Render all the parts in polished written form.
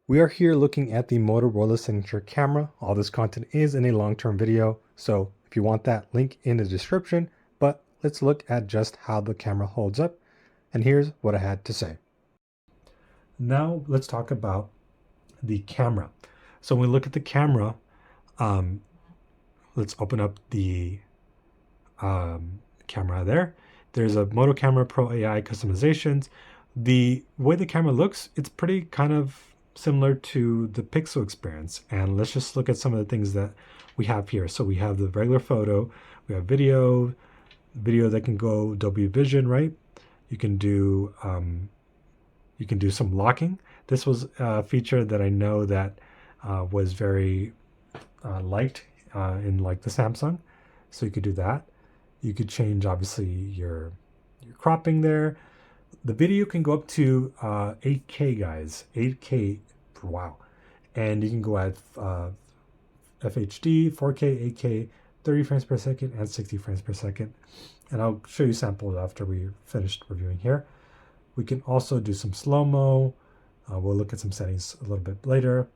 We are here looking at the Motorola Signature camera. All this content is in a long-term video, so if you want that, link in the description, but let's look at just how the camera holds up, and here's what I had to say. Now let's talk about the camera. So when we look at the camera, let's open up the camera there. There's a Moto Camera Pro AI customizations. The way the camera looks, it's pretty kind of similar to the Pixel experience. And let's just look at some of the things that we have here. So we have the regular photo, we have video that can go Dolby Vision, right? You can do some locking. This was a feature that I know that was very liked in like the Samsung. So you could do that. You could change obviously your cropping there. The video can go up to 8K, guys. 8K, wow. And you can go at FHD, 4K, 8K, 30 frames per second, and 60 frames per second. And I'll show you samples after we finished reviewing here. We can also do some slow-mo. We'll look at some settings a little bit later.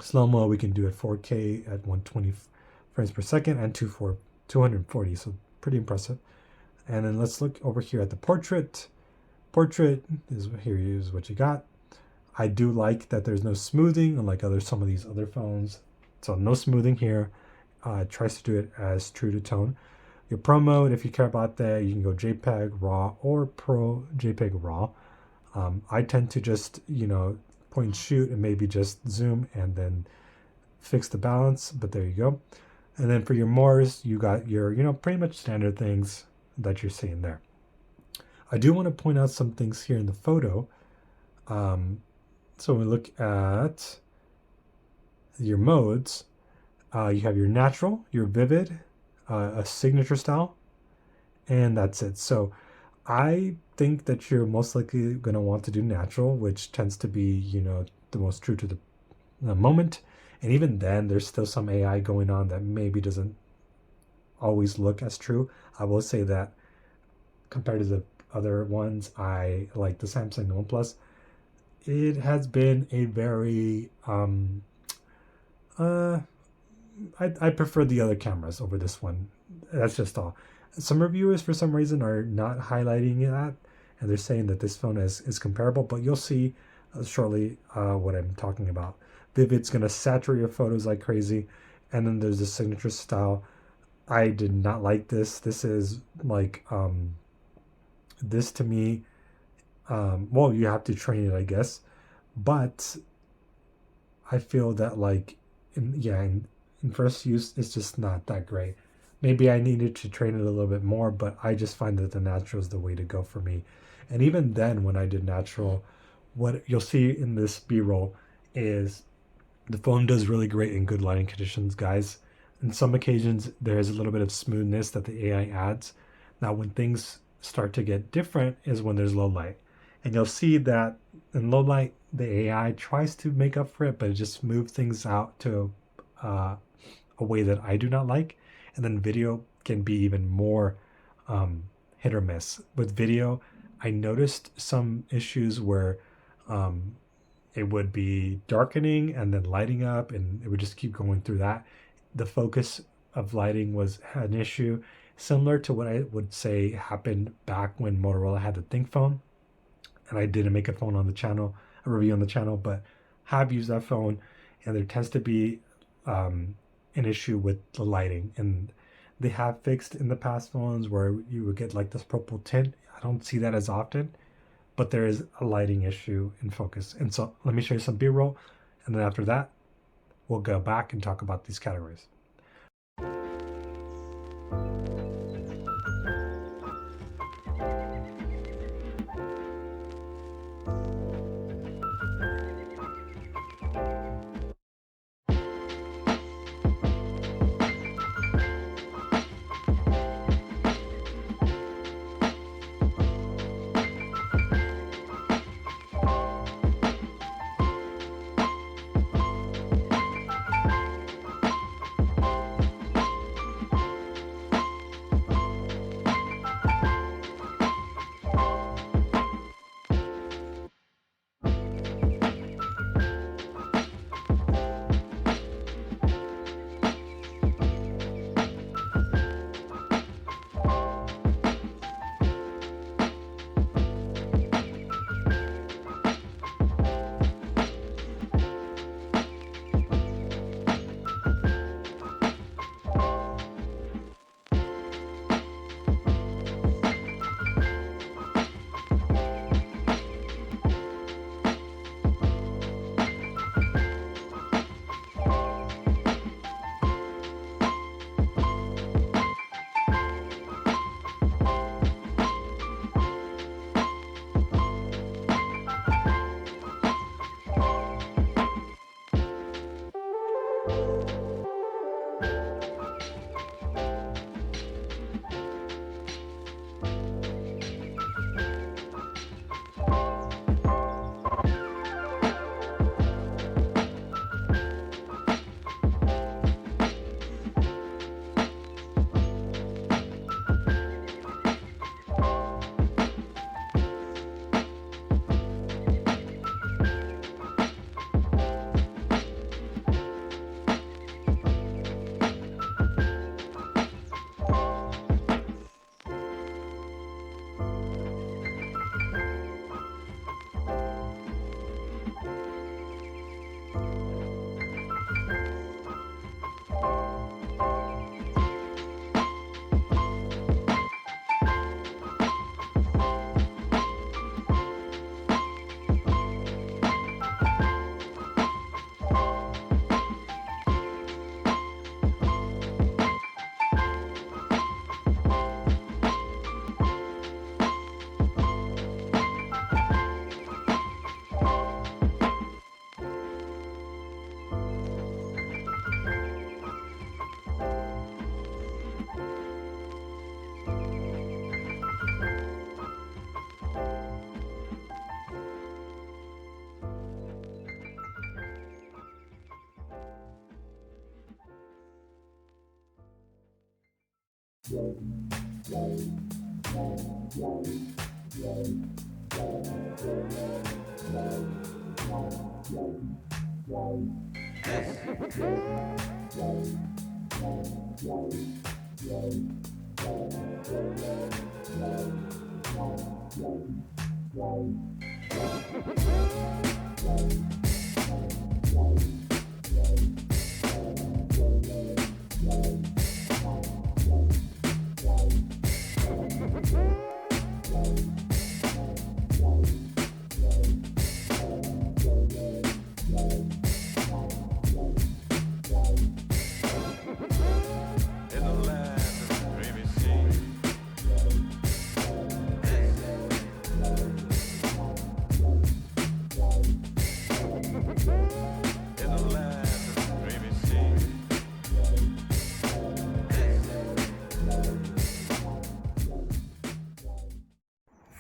Slow-mo we can do at 4K at 120 frames per second and 240, so pretty impressive. And then let's look over here at the portrait. Portrait is here is what you got. I do like that there's no smoothing unlike some of these other phones. So no smoothing here. It tries to do it as true to tone. Your Pro mode, if you care about that, you can go JPEG, RAW, or Pro JPEG RAW. I tend to just, point and shoot and maybe just zoom and then fix the balance, but there you go. And then for your mores, you got your, pretty much standard things that you're seeing there. I do want to point out some things here in the photo. So when we look at your modes, you have your natural, your vivid, a signature style, and that's it. So I think that you're most likely going to want to do natural, which tends to be, the most true to the moment. And even then, there's still some AI going on that maybe doesn't always look as true. I will say that compared to the other ones, I like the Samsung One Plus. It has been a very I prefer the other cameras over this one. That's just all. Some reviewers for some reason are not highlighting that, and they're saying that this phone is comparable, but you'll see shortly what I'm talking about. Vivid's gonna saturate your photos like crazy, and then there's the signature style. I did not like this. This is like this to me. Well, you have to train it, I guess, but I feel that in first use, it's just not that great. Maybe I needed to train it a little bit more, but I just find that the natural is the way to go for me. And even then, when I did natural, what you'll see in this B-roll is the phone does really great in good lighting conditions, guys. In some occasions, there is a little bit of smoothness that the AI adds. Now, when things start to get different is when there's low light. And you'll see that in low light, the AI tries to make up for it, but it just moves things out to a way that I do not like. And then video can be even more hit or miss. With video, I noticed some issues where it would be darkening and then lighting up, and it would just keep going through that. The focus of lighting was an issue, similar to what I would say happened back when Motorola had the Think phone. And I didn't make a phone on the channel, a review on the channel, but have used that phone, and there tends to be an issue with the lighting. And they have fixed in the past phones where you would get like this purple tint. I don't see that as often, but there is a lighting issue in focus. And so let me show you some B-roll, and then after that, we'll go back and talk about these categories.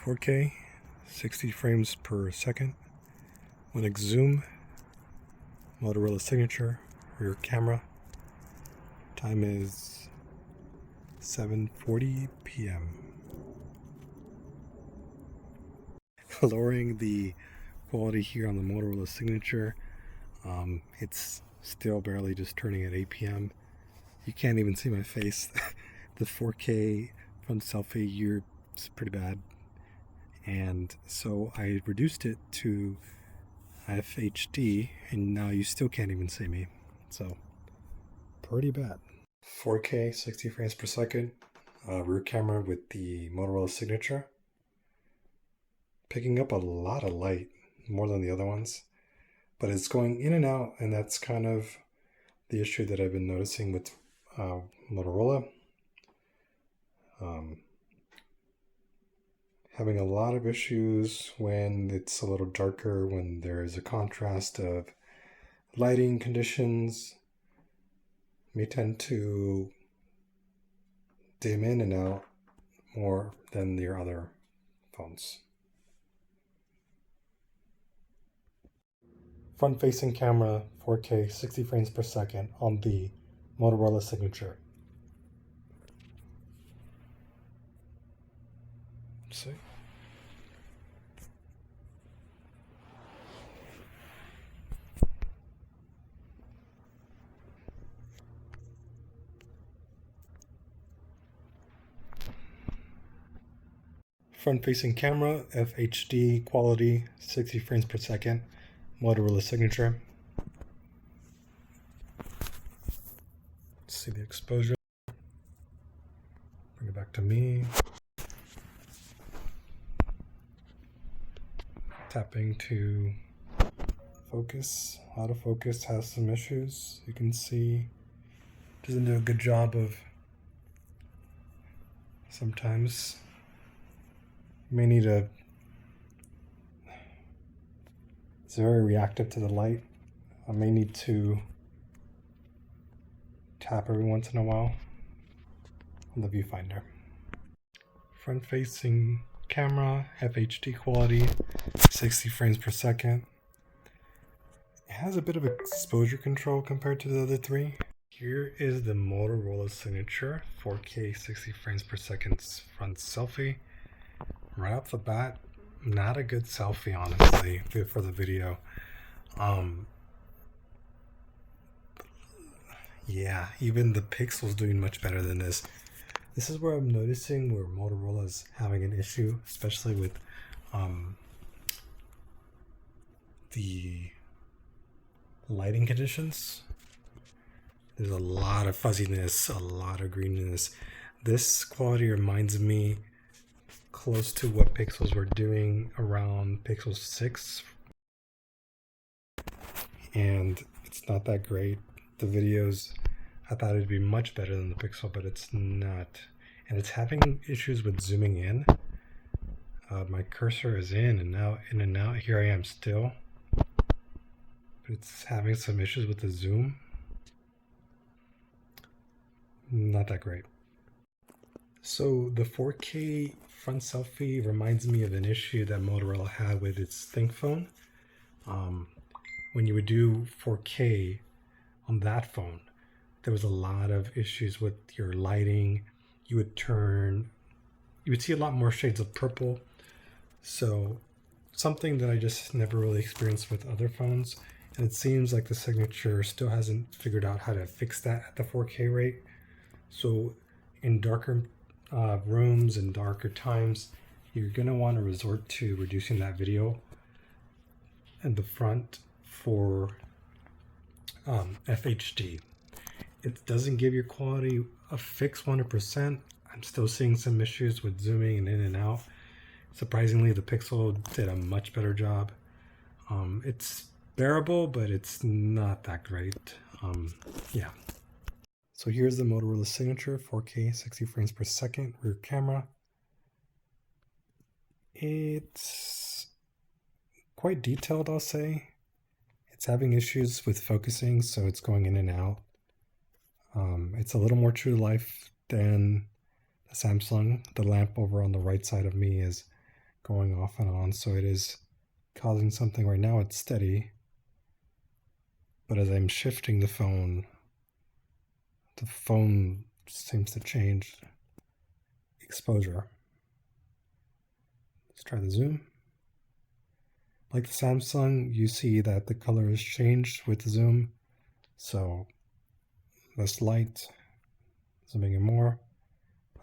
.4K, 60 frames per second, 1x zoom, Motorola Signature, rear camera. Time is 7:40 p.m. Lowering the quality here on the Motorola Signature. It's still barely just turning at 8 p.m. You can't even see my face. The 4K front selfie here is pretty bad. And so I reduced it to FHD, and now you still can't even see me. So, pretty bad. 4K, 60 frames per second, rear camera with the Motorola Signature. Picking up a lot of light, more than the other ones. But it's going in and out, and that's kind of the issue that I've been noticing with Motorola. Having a lot of issues when it's a little darker, when there's a contrast of lighting conditions. May tend to dim in and out more than your other phones. Front-facing camera, 4K, 60 frames per second on the Motorola Signature. Let's see. Front-facing camera, FHD quality, 60 frames per second, Motorola Signature. Let's see the exposure. Bring it back to me. Tapping to focus. Autofocus has some issues. You can see it doesn't do a good job of sometimes. You may need a. It's very reactive to the light. I may need to tap every once in a while on the viewfinder. Front-facing camera, FHD quality, 60 frames per second. It has a bit of exposure control compared to the other three. Here is the Motorola Signature 4K 60 frames per second front selfie. Right off the bat, not a good selfie, honestly, for the video. Yeah, even the Pixel's doing much better than this. This is where I'm noticing where Motorola's having an issue, especially with the lighting conditions. There's a lot of fuzziness, a lot of greenness. This quality reminds me close to what Pixels were doing around Pixel 6. And it's not that great. The videos, I thought it'd be much better than the Pixel, but it's not. And it's having issues with zooming in. My cursor is in and out, in and out. Here I am still. But it's having some issues with the zoom. Not that great. So the 4K front selfie reminds me of an issue that Motorola had with its Think phone. When you would do 4K on that phone, there was a lot of issues with your lighting. You would see a lot more shades of purple. So something that I just never really experienced with other phones. And it seems like the Signature still hasn't figured out how to fix that at the 4K rate. So in darker rooms and darker times, you're going to want to resort to reducing that video and the front for FHD. It doesn't give your quality a fixed 100%. I'm still seeing some issues with zooming and in and out. Surprisingly, the Pixel did a much better job. It's bearable, but it's not that great. Yeah. So here's the Motorola Signature 4K 60 frames per second rear camera. It's quite detailed, I'll say. It's having issues with focusing, so it's going in and out. It's a little more true to life than the Samsung. The lamp over on the right side of me is going off and on, so it is causing something. Right now it's steady, but as I'm shifting the phone seems to change exposure. Let's try the zoom. Like the Samsung, you see that the color has changed with the zoom. So less light, zooming in more.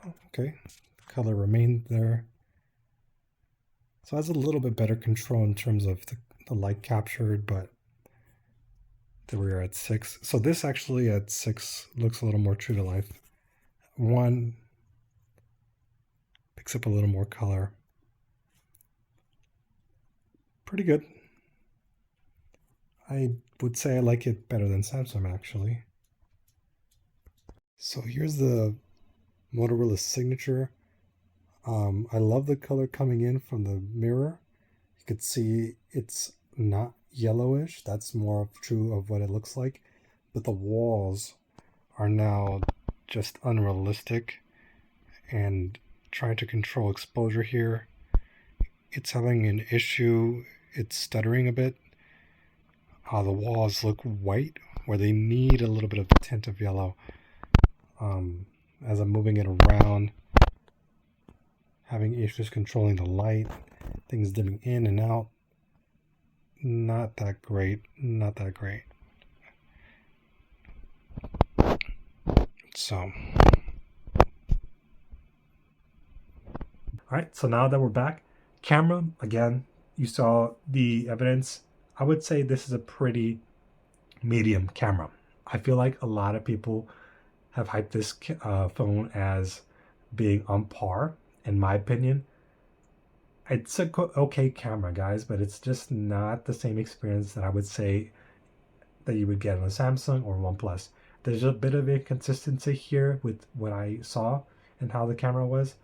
Oh, okay, the color remained there. So it has a little bit better control in terms of the light captured, but there we are at 6. So this actually at 6 looks a little more true to life. 1 picks up a little more color. Pretty good. I would say I like it better than Samsung actually. So here's the Motorola Signature. I love the color coming in from the mirror. You could see it's not yellowish. That's more true of what it looks like. But the walls are now just unrealistic, and trying to control exposure here, it's having an issue. It's stuttering a bit. The walls look white where they need a little bit of a tint of yellow. As I'm moving it around, having issues controlling the light, things dimming in and out. Not that great. Not that great. So. Alright, so now that we're back, camera, again, you saw the evidence. I would say this is a pretty medium camera. I feel like a lot of people have hyped this phone as being on par, in my opinion. It's a okay camera, guys, but it's just not the same experience that I would say that you would get on a Samsung or OnePlus. There's a bit of inconsistency here with what I saw and how the camera was.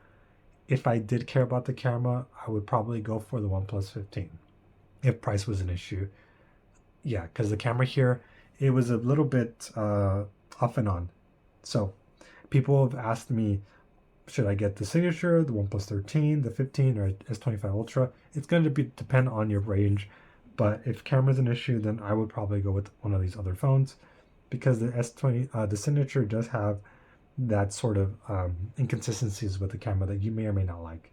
If I did care about the camera, I would probably go for the OnePlus 15 if price was an issue. Yeah, because the camera here, it was a little bit off and on. So people have asked me, should I get the Signature, the OnePlus 13, the 15, or S25 Ultra? It's going to depend on your range. But if camera's an issue, then I would probably go with one of these other phones, because the Signature does have that sort of inconsistencies with the camera that you may or may not like.